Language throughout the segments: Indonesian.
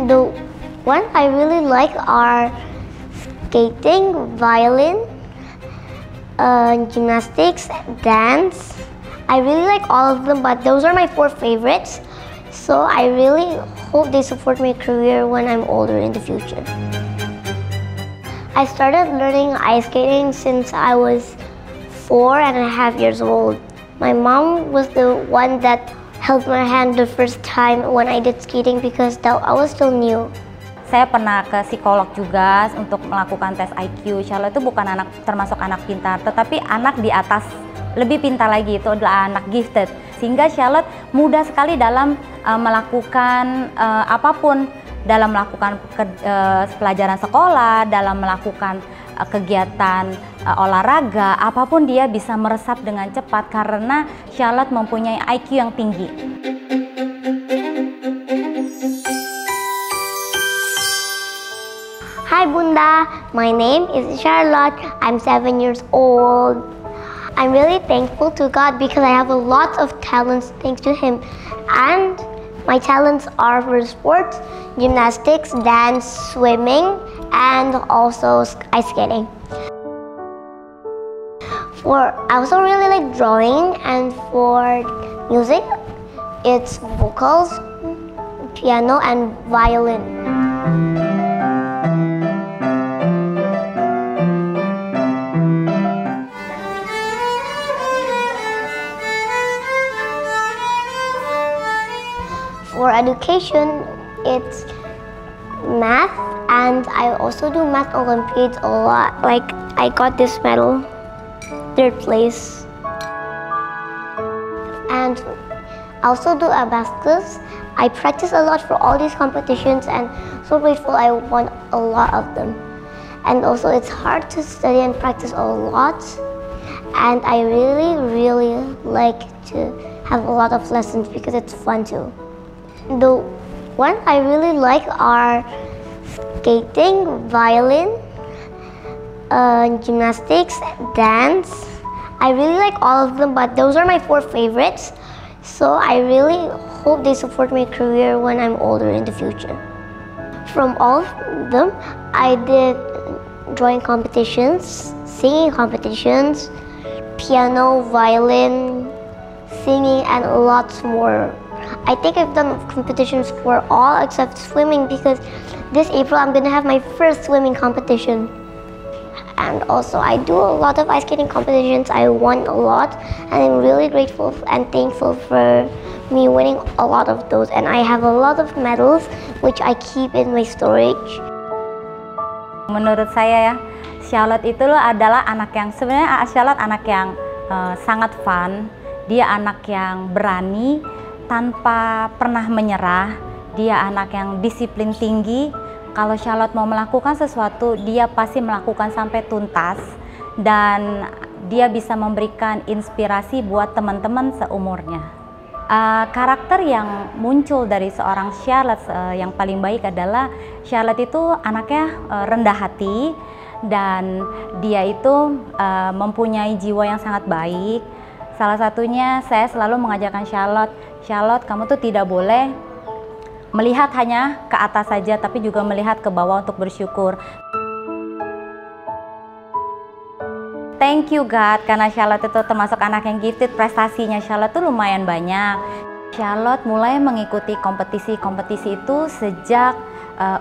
The one I really like are skating, violin, gymnastics, dance. I really like all of them, but those are my 4 favorites. So I really hope they support my career when I'm older in the future. I started learning ice skating since I was 4.5 years old. My mom was the one that held my hand the first time when I did skating because I was still new. Saya pernah ke psikolog juga untuk melakukan tes IQ. Charlotte itu bukan termasuk anak pintar, tetapi anak di atas lebih pintar lagi, itu adalah anak gifted. Sehingga Charlotte mudah sekali dalam melakukan apapun, dalam melakukan pelajaran sekolah, dalam melakukan kegiatan olahraga, apapun dia bisa meresap dengan cepat karena Charlotte mempunyai IQ yang tinggi. Hi Bunda, my name is Charlotte. I'm 7 years old. I'm really thankful to God because I have a lot of talents thanks to Him. And my talents are for sports, gymnastics, dance, swimming, and also ice skating. I also really like drawing, and for music, it's vocals, piano, and violin. For education, it's math, and I also do math Olympiads a lot. Like, I got this medal, 3rd place. And I also do abacus. I practice a lot for all these competitions, and so grateful I won a lot of them. And also, it's hard to study and practice a lot, and I really like to have a lot of lessons because it's fun too. The one I really like are skating, violin, gymnastics, dance. I really like all of them, but those are my 4 favorites. So I really hope they support my career when I'm older in the future. From all of them, I did drawing competitions, singing competitions, piano, violin, singing, and lots more. I think I've done competitions for all except swimming because this April I'm going to have my first swimming competition. And also I do a lot of ice skating competitions. I won a lot, and I'm really grateful and thankful for me winning a lot of those. And I have a lot of medals which I keep in my storage. Menurut saya ya, Charlotte itu adalah anak yang sebenarnya Charlotte anak yang sangat fun. Dia anak yang berani tanpa pernah menyerah. Dia anak yang disiplin tinggi. Kalau Charlotte mau melakukan sesuatu, dia pasti melakukan sampai tuntas, dan dia bisa memberikan inspirasi buat teman-teman seumurnya. Karakter yang muncul dari seorang Charlotte yang paling baik adalah Charlotte itu anaknya rendah hati, dan dia itu mempunyai jiwa yang sangat baik. Salah satunya saya selalu mengajarkan Charlotte, kamu tuh tidak boleh melihat hanya ke atas saja, tapi juga melihat ke bawah untuk bersyukur. Thank you God, karena Charlotte itu termasuk anak yang gifted. Prestasinya Charlotte tuh lumayan banyak. Charlotte mulai mengikuti kompetisi itu sejak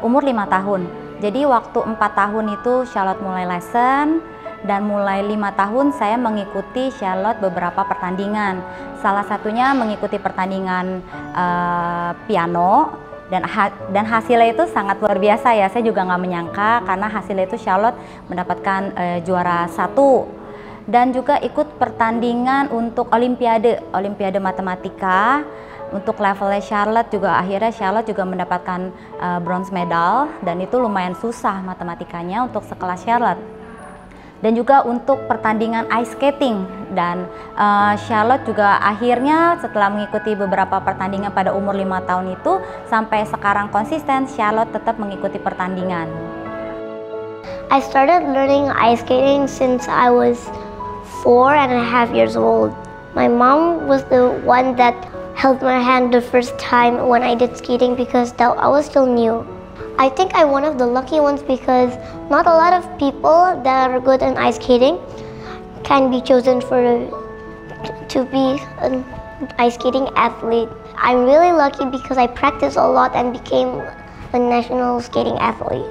umur 5 tahun. Jadi waktu 4 tahun itu Charlotte mulai lesson, dan mulai 5 tahun saya mengikuti Charlotte beberapa pertandingan. Salah satunya mengikuti pertandingan piano, dan hasilnya itu sangat luar biasa ya. Saya juga nggak menyangka karena hasilnya itu Charlotte mendapatkan juara 1. Dan juga ikut pertandingan untuk olimpiade matematika. Untuk levelnya Charlotte juga akhirnya Charlotte juga mendapatkan bronze medal, dan itu lumayan susah matematikanya untuk sekelas Charlotte. Dan juga untuk pertandingan ice skating, dan Charlotte juga akhirnya setelah mengikuti beberapa pertandingan pada umur 5 tahun itu sampai sekarang konsisten Charlotte tetap mengikuti pertandingan. I started learning ice skating since I was 4.5 years old. My mom was the one that held my hand the first time when I did skating because I was still new. I think I'm one of the lucky ones because not a lot of people that are good in ice skating can be chosen to be an ice skating athlete. I'm really lucky because I practiced a lot and became a national skating athlete.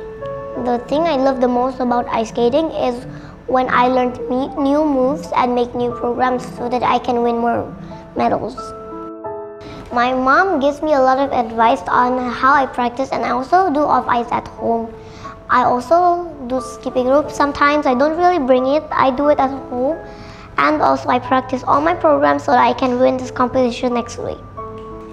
The thing I love the most about ice skating is when I learn to meet new moves and make new programs so that I can win more medals. My mom gives me a lot of advice on how I practice, and I also do off ice at home. I also do skipping rope sometimes. I don't really bring it, I do it at home. And also I practice all my programs so that I can win this competition next week.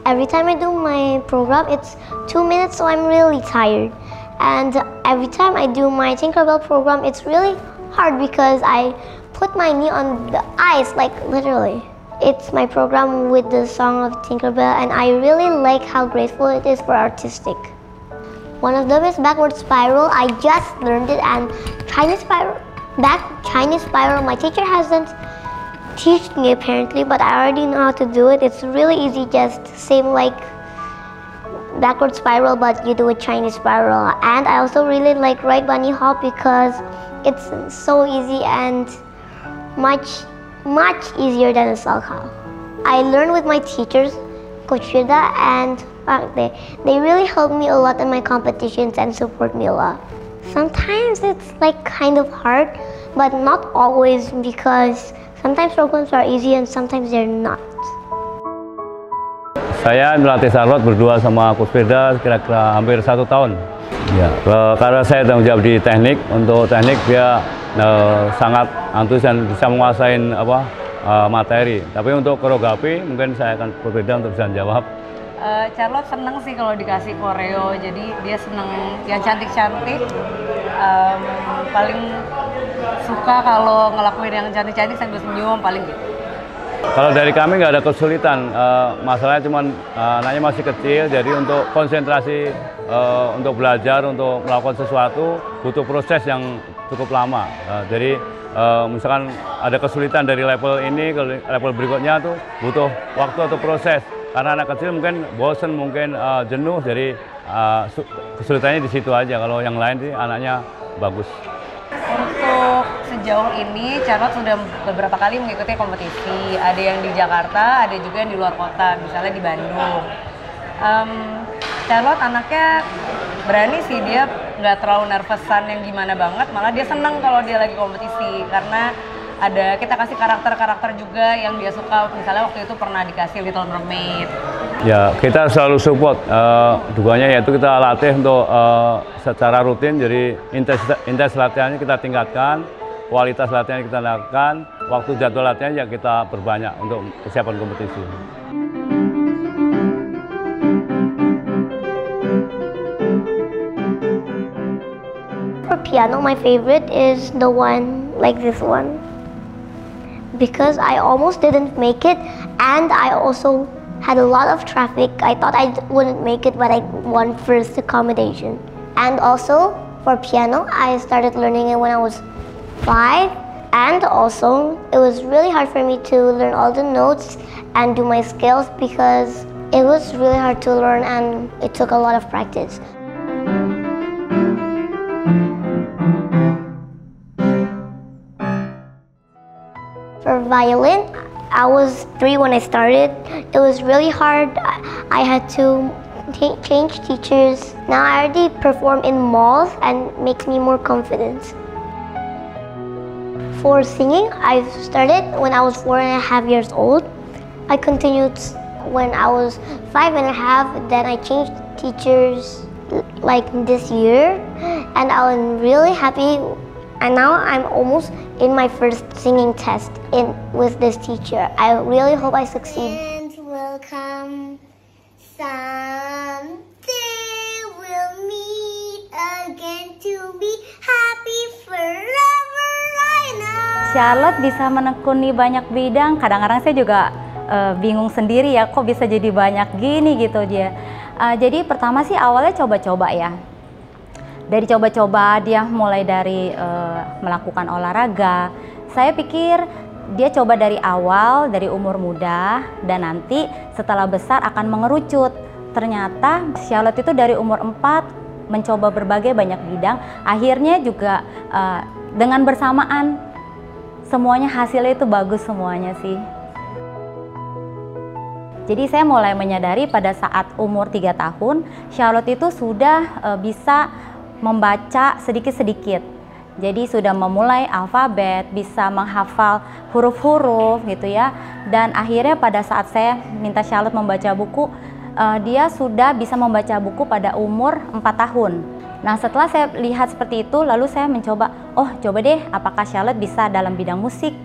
Every time I do my program, it's 2 minutes, so I'm really tired. And every time I do my Tinkerbell program, it's really hard because I put my knee on the ice, like literally. It's my program with the song of Tinkerbell, and I really like how graceful it is for artistic. One of them is backward spiral. I just learned it, and Chinese spiral, my teacher hasn't taught me apparently, but I already know how to do it. It's really easy, just same like backward spiral, but you do a Chinese spiral. And I also really like right bunny hop because it's so easy and much easier than a salchow. I learned with my teachers, Coach Shida, and they really help me a lot in my competitions and support me a lot. Sometimes it's like kind of hard, but not always, because sometimes programs are easy and sometimes they're not. Saya melatih Charlotte berdua sama Coach Firda kira-kira hampir 1 tahun. Ya, karena saya tanggung jawab di teknik. Untuk teknik dia sangat antusias dan bisa menguasai materi. Tapi untuk koreografi mungkin saya akan berbeda untuk bisa jawab. Charlotte seneng sih kalau dikasih koreo, jadi dia seneng yang cantik-cantik. Paling suka kalau ngelakuin yang cantik-cantik sambil senyum, paling gitu. Kalau dari kami nggak ada kesulitan, masalahnya cuma anaknya masih kecil, jadi untuk konsentrasi, untuk belajar, untuk melakukan sesuatu butuh proses yang cukup lama. Jadi misalkan ada kesulitan dari level ini ke level berikutnya tuh butuh waktu atau proses. Karena anak kecil mungkin bosen, mungkin jenuh, jadi kesulitannya di situ aja. Kalau yang lain sih anaknya bagus. Untuk sejauh ini, Charlotte sudah beberapa kali mengikuti kompetisi. Ada yang di Jakarta, ada juga yang di luar kota, misalnya di Bandung. Charlotte anaknya berani sih, dia nggak terlalu nervousan yang gimana banget, malah dia seneng kalau dia lagi kompetisi. Karena kita kasih karakter-karakter juga yang dia suka, misalnya waktu itu pernah dikasih Little Mermaid. Ya, kita selalu support, duanya yaitu kita latih untuk secara rutin, jadi intensitas latihannya kita tingkatkan, kualitas latihannya kita tingkatkan, waktu jadwal latihan ya kita perbanyak untuk persiapan kompetisi. For piano, my favorite is the one like this one. Because I almost didn't make it, and I also had a lot of traffic. I thought I wouldn't make it, but I won first accommodation. And also, for piano, I started learning it when I was 5, and also, it was really hard for me to learn all the notes and do my scales because it was really hard to learn and it took a lot of practice. For violin, I was 3 when I started. It was really hard. I had to change teachers. Now I already perform in malls and makes me more confident. For singing, I started when I was 4.5 years old. I continued when I was 5.5. Then I changed teachers like this year, and I'm really happy. And now I'm almost in my first singing test with this teacher. I really hope I succeed. And will come someday, we'll meet again to be happy forever right now. Charlotte bisa menekuni banyak bidang. Kadang-kadang saya juga bingung sendiri ya, kok bisa jadi banyak gini gitu dia. Jadi pertama sih awalnya coba-coba ya. Dari coba-coba dia mulai dari melakukan olahraga. Saya pikir dia coba dari awal, dari umur muda, dan nanti setelah besar akan mengerucut. Ternyata Charlotte itu dari umur 4 mencoba berbagai banyak bidang, akhirnya juga dengan bersamaan semuanya hasilnya itu bagus semuanya sih. Jadi saya mulai menyadari pada saat umur 3 tahun, Charlotte itu sudah bisa membaca sedikit-sedikit. Jadi sudah memulai alfabet, bisa menghafal huruf-huruf gitu ya. Dan akhirnya pada saat saya minta Charlotte membaca buku, dia sudah bisa membaca buku pada umur 4 tahun. Nah setelah saya lihat seperti itu, lalu saya mencoba, oh coba deh apakah Charlotte bisa dalam bidang musik.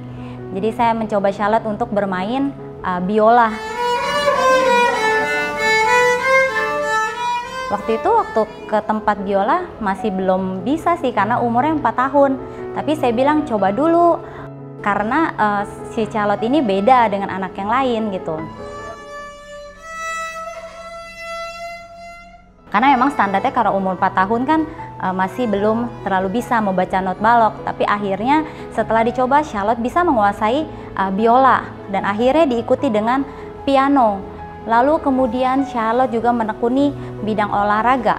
Jadi saya mencoba Charlotte untuk bermain biola. Waktu itu waktu ke tempat biola masih belum bisa sih karena umurnya 4 tahun. Tapi saya bilang coba dulu karena si Charlotte ini beda dengan anak yang lain gitu. Karena memang standarnya kalau umur 4 tahun kan masih belum terlalu bisa membaca not balok. Tapi akhirnya setelah dicoba Charlotte bisa menguasai biola dan akhirnya diikuti dengan piano. Lalu kemudian Charlotte juga menekuni bidang olahraga.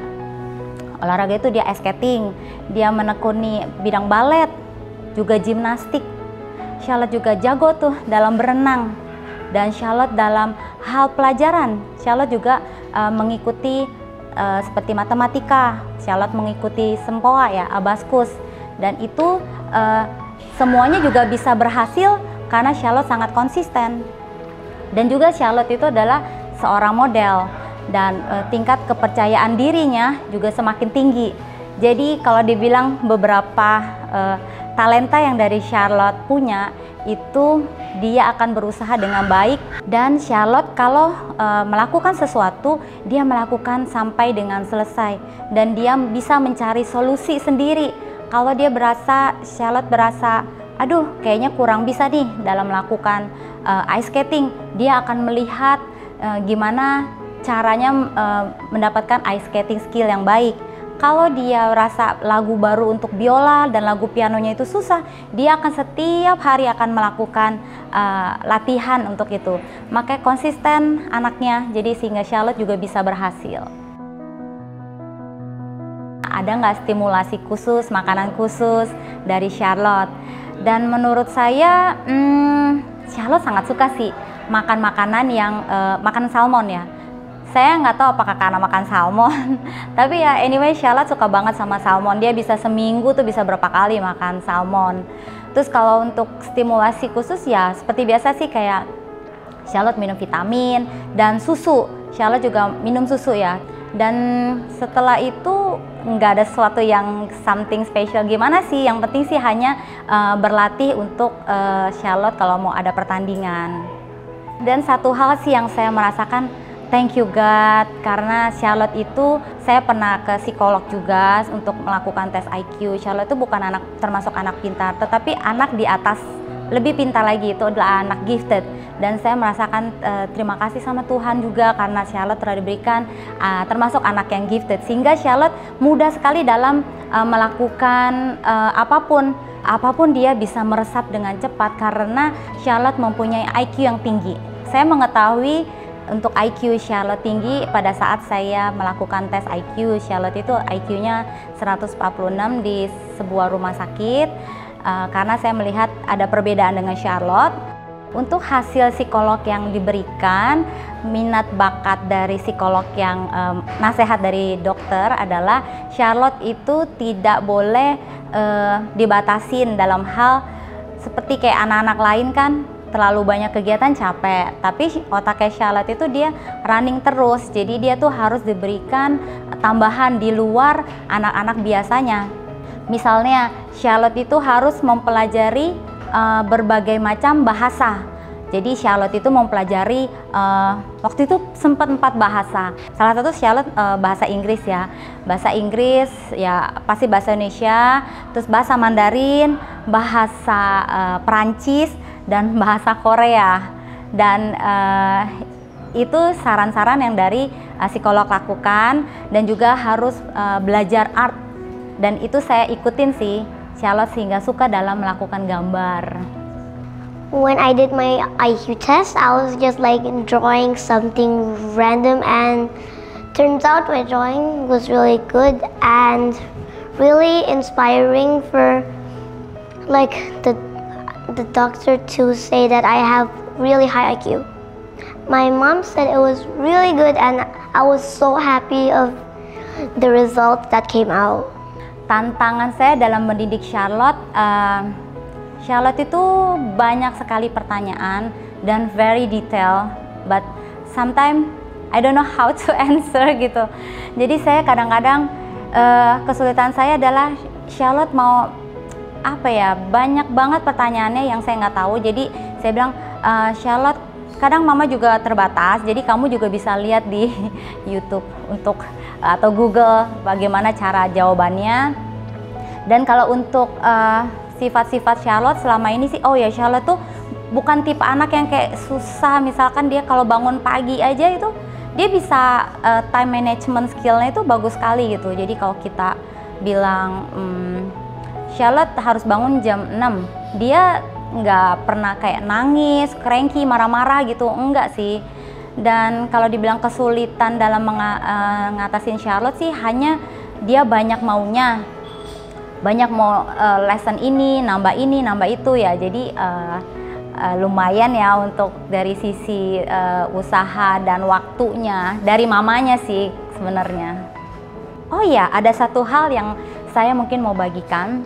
Olahraga itu dia ice skating, dia menekuni bidang balet, juga gimnastik. Charlotte juga jago tuh dalam berenang. Dan Charlotte dalam hal pelajaran, Charlotte juga mengikuti seperti matematika, Charlotte mengikuti sempoa ya, abaskus. Dan itu semuanya juga bisa berhasil karena Charlotte sangat konsisten. Dan juga Charlotte itu adalah seorang model dan tingkat kepercayaan dirinya juga semakin tinggi. Jadi kalau dibilang beberapa talenta yang dari Charlotte punya itu dia akan berusaha dengan baik, dan Charlotte kalau melakukan sesuatu dia melakukan sampai dengan selesai dan dia bisa mencari solusi sendiri. Kalau dia Charlotte berasa aduh kayaknya kurang bisa nih dalam melakukan ice skating, dia akan melihat gimana caranya mendapatkan ice skating skill yang baik. Kalau dia rasa lagu baru untuk biola dan lagu pianonya itu susah, dia akan setiap hari akan melakukan latihan untuk itu. Makanya konsisten anaknya, jadi sehingga Charlotte juga bisa berhasil. Ada nggak stimulasi khusus, makanan khusus dari Charlotte? Dan menurut saya Charlotte sangat suka sih makan makanan yang makan salmon ya. Saya nggak tahu apakah karena makan salmon, tapi ya anyway Charlotte suka banget sama salmon. Dia bisa seminggu tuh bisa berapa kali makan salmon. Terus kalau untuk stimulasi khusus ya seperti biasa sih kayak Charlotte minum vitamin dan susu. Charlotte juga minum susu ya. Dan setelah itu nggak ada sesuatu yang something special gimana sih. Yang penting sih hanya berlatih untuk Charlotte kalau mau ada pertandingan. Dan satu hal sih yang saya merasakan, thank you God, karena Charlotte itu saya pernah ke psikolog juga untuk melakukan tes IQ. Charlotte itu bukan termasuk anak pintar, tetapi anak di atas lebih pintar lagi, itu adalah anak gifted. Dan saya merasakan terima kasih sama Tuhan juga karena Charlotte telah diberikan termasuk anak yang gifted, sehingga Charlotte mudah sekali dalam melakukan apapun dia bisa meresap dengan cepat karena Charlotte mempunyai IQ yang tinggi. Saya mengetahui untuk IQ Charlotte tinggi pada saat saya melakukan tes IQ. Charlotte itu IQ-nya 146 di sebuah rumah sakit karena saya melihat ada perbedaan dengan Charlotte. Untuk hasil psikolog yang diberikan, minat bakat dari psikolog yang nasihat dari dokter adalah Charlotte itu tidak boleh dibatasin dalam hal seperti kayak anak-anak lain kan terlalu banyak kegiatan capek, tapi otaknya Charlotte itu dia running terus, jadi dia tuh harus diberikan tambahan di luar anak-anak biasanya. Misalnya Charlotte itu harus mempelajari berbagai macam bahasa. Jadi Charlotte itu mempelajari waktu itu sempat 4 bahasa. Salah satu Charlotte bahasa Inggris ya. Bahasa Inggris ya pasti bahasa Indonesia, terus bahasa Mandarin, bahasa Perancis dan bahasa Korea. Dan itu saran-saran yang dari psikolog lakukan, dan juga harus belajar art. Dan itu saya ikutin sih Charlotte sehingga suka dalam melakukan gambar. When I did my IQ test, I was just like drawing something random, and Turns out my drawing was really good and really inspiring for like the doctor to say that I have really high IQ. My mom said it was really good and I was so happy of the result that came out. Tantangan saya dalam mendidik Charlotte, Charlotte itu banyak sekali pertanyaan dan very detail, but sometimes I don't know how to answer gitu. Jadi saya kadang-kadang kesulitan saya adalah Charlotte mau apa ya, banyak banget pertanyaannya yang saya nggak tahu. Jadi saya bilang, Charlotte, kadang mama juga terbatas, jadi kamu juga bisa lihat di YouTube atau Google bagaimana cara jawabannya. Dan kalau untuk sifat-sifat Charlotte selama ini sih, oh ya, Charlotte tuh bukan tipe anak yang kayak susah. Misalkan dia kalau bangun pagi aja itu dia bisa time management skillnya itu bagus sekali gitu. Jadi kalau kita bilang Charlotte harus bangun jam 6, dia nggak pernah kayak nangis, cranky, marah-marah gitu, enggak sih. Dan kalau dibilang kesulitan dalam ngatasin Charlotte sih, hanya dia banyak maunya, banyak mau lesson ini, nambah itu ya. Jadi lumayan ya untuk dari sisi usaha dan waktunya dari mamanya sih sebenarnya. Oh ya, ada satu hal yang saya mungkin mau bagikan.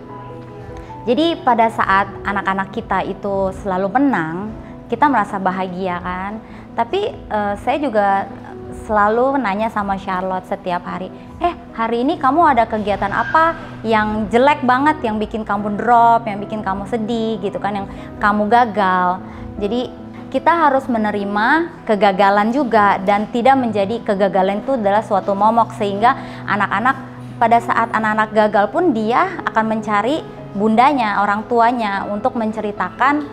Jadi pada saat anak-anak kita itu selalu menang, kita merasa bahagia kan. Tapi saya juga selalu nanya sama Charlotte setiap hari, hari ini kamu ada kegiatan apa yang jelek banget, yang bikin kamu drop, yang bikin kamu sedih gitu kan, yang kamu gagal. Jadi kita harus menerima kegagalan juga dan tidak menjadi kegagalan itu adalah suatu momok, sehingga anak-anak pada saat anak-anak gagal pun dia akan mencari bundanya, orang tuanya untuk menceritakan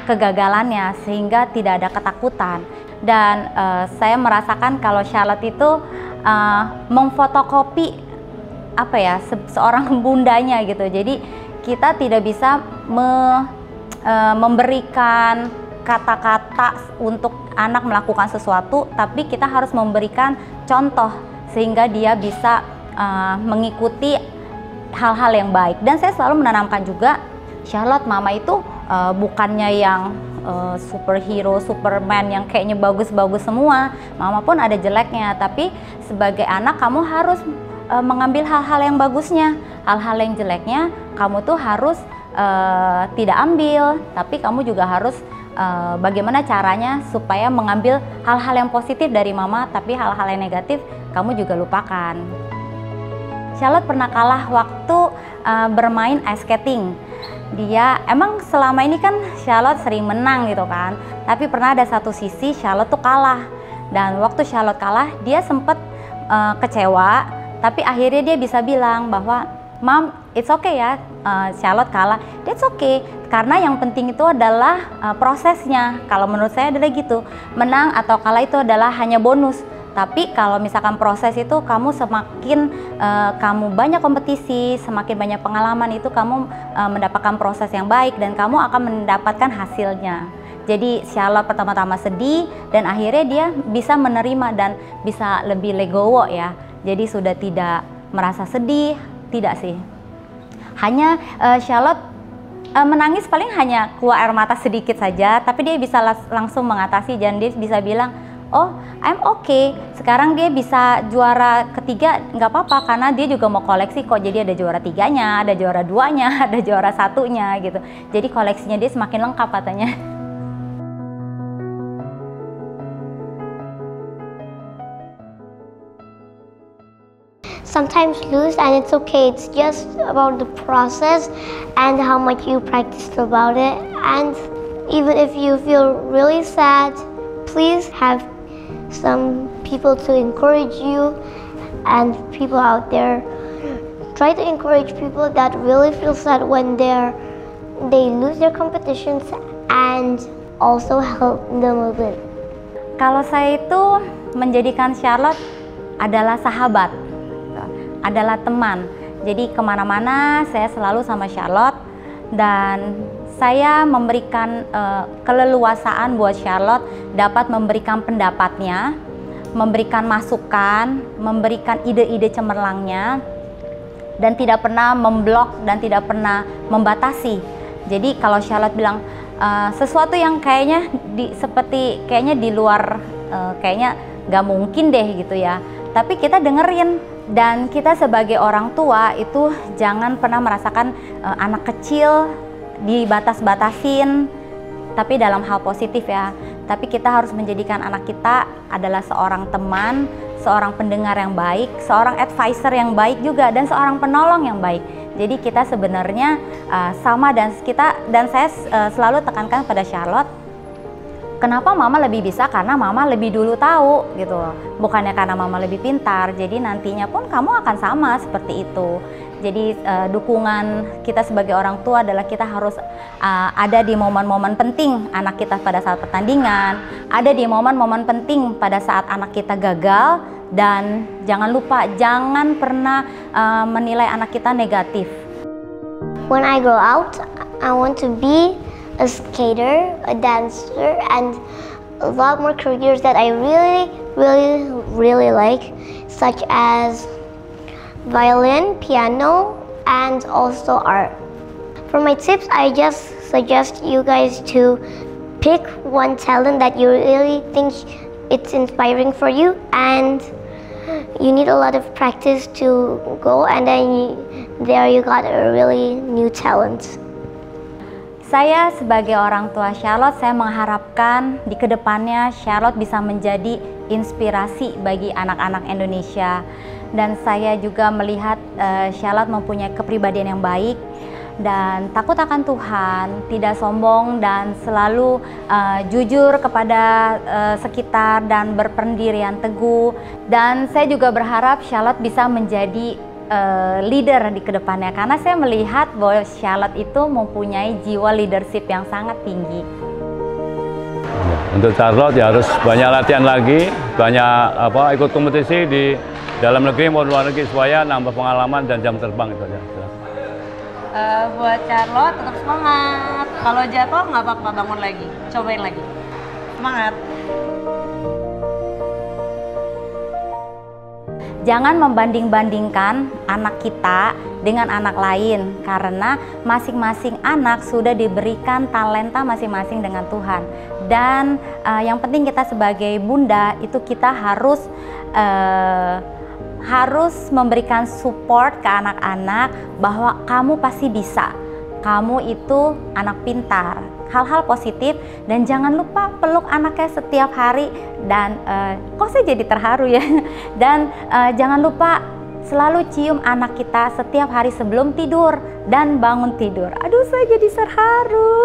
kegagalannya sehingga tidak ada ketakutan. Dan saya merasakan kalau Charlotte itu memfotokopi apa ya, seorang bundanya gitu. Jadi kita tidak bisa memberikan kata-kata untuk anak melakukan sesuatu, tapi kita harus memberikan contoh sehingga dia bisa mengikuti hal-hal yang baik. Dan saya selalu menanamkan juga, Charlotte, mama itu bukannya yang superhero, superman yang kayaknya bagus-bagus semua. Mama pun ada jeleknya, tapi sebagai anak kamu harus mengambil hal-hal yang bagusnya. Hal-hal yang jeleknya kamu tuh harus tidak ambil, tapi kamu juga harus bagaimana caranya supaya mengambil hal-hal yang positif dari mama, tapi hal-hal yang negatif kamu juga lupakan. Charlotte pernah kalah waktu bermain ice skating. Dia emang selama ini kan Charlotte sering menang gitu kan, tapi pernah ada satu sisi Charlotte tuh kalah. Dan waktu Charlotte kalah, dia sempat kecewa, tapi akhirnya dia bisa bilang bahwa, Mom, it's okay ya, Charlotte kalah, that's okay, karena yang penting itu adalah prosesnya. Kalau menurut saya adalah gitu, menang atau kalah itu adalah hanya bonus. Tapi kalau misalkan proses itu, kamu semakin kamu banyak kompetisi, semakin banyak pengalaman, itu kamu mendapatkan proses yang baik dan kamu akan mendapatkan hasilnya. Jadi Charlotte pertama-tama sedih dan akhirnya dia bisa menerima dan bisa lebih legowo ya. Jadi sudah tidak merasa sedih, tidak sih. Hanya Charlotte menangis paling hanya keluar air mata sedikit saja, tapi dia bisa langsung mengatasi dan dia bisa bilang, oh, I'm okay. Sekarang dia bisa juara ketiga, nggak apa-apa karena dia juga mau koleksi kok. Jadi ada juara 3-nya, ada juara 2-nya, ada juara 1-nya gitu. Jadi koleksinya dia semakin lengkap katanya. Sometimes lose and it's okay. It's just about the process and how much you practiced about it. And even if you feel really sad, please have some people to encourage you, and people out there, try to encourage people that really feel sad when they lose their competitions, and also help them a bit. Kalau saya itu menjadikan Charlotte adalah sahabat, adalah teman. Jadi kemana-mana saya selalu sama Charlotte dan saya memberikan keleluasaan buat Charlotte dapat memberikan pendapatnya, memberikan masukan, memberikan ide-ide cemerlangnya, dan tidak pernah memblok dan tidak pernah membatasi. Jadi kalau Charlotte bilang sesuatu yang kayaknya kayaknya di luar, kayaknya nggak mungkin deh gitu ya, tapi kita dengerin. Dan kita sebagai orang tua itu jangan pernah merasakan anak kecil dibatas-batasin, tapi dalam hal positif ya. Tapi kita harus menjadikan anak kita adalah seorang teman, seorang pendengar yang baik, seorang advisor yang baik juga, dan seorang penolong yang baik. Jadi kita sebenarnya sama, dan saya selalu tekankan pada Charlotte, kenapa mama lebih bisa? Karena mama lebih dulu tahu gitu, bukannya karena mama lebih pintar. Jadi nantinya pun kamu akan sama seperti itu. Jadi dukungan kita sebagai orang tua adalah kita harus ada di momen-momen penting anak kita pada saat pertandingan, ada di momen-momen penting pada saat anak kita gagal, dan jangan lupa jangan pernah menilai anak kita negatif. When I grow out, I want to be a skater, a dancer, and a lot more careers that I really like, such as violin, piano, and also art. For my tips, I just suggest you guys to pick one talent that you really think it's inspiring for you, and you need a lot of practice to go, and then there you got a really new talent. Saya sebagai orang tua Charlotte, saya mengharapkan di kedepannya Charlotte bisa menjadi inspirasi bagi anak-anak Indonesia. Dan saya juga melihat Charlotte mempunyai kepribadian yang baik dan takut akan Tuhan, tidak sombong, dan selalu jujur kepada sekitar dan berpendirian teguh. Dan saya juga berharap Charlotte bisa menjadi leader di kedepannya, karena saya melihat bahwa Charlotte itu mempunyai jiwa leadership yang sangat tinggi. Untuk Charlotte ya harus banyak latihan lagi, banyak ikut kompetisi di dalam negeri maupun luar negeri supaya nambah pengalaman dan jam terbang itu aja. Buat Charlotte tetap semangat. Kalau jatuh nggak apa-apa, bangun lagi, cobain lagi. Semangat. Jangan membanding-bandingkan anak kita dengan anak lain, karena masing-masing anak sudah diberikan talenta masing-masing dengan Tuhan. Dan yang penting kita sebagai bunda itu kita harus memberikan support ke anak-anak bahwa kamu pasti bisa, kamu itu anak pintar, hal-hal positif. Dan jangan lupa peluk anaknya setiap hari. Dan kok saya jadi terharu ya. Dan jangan lupa selalu cium anak kita setiap hari sebelum tidur dan bangun tidur. Aduh, saya jadi terharu.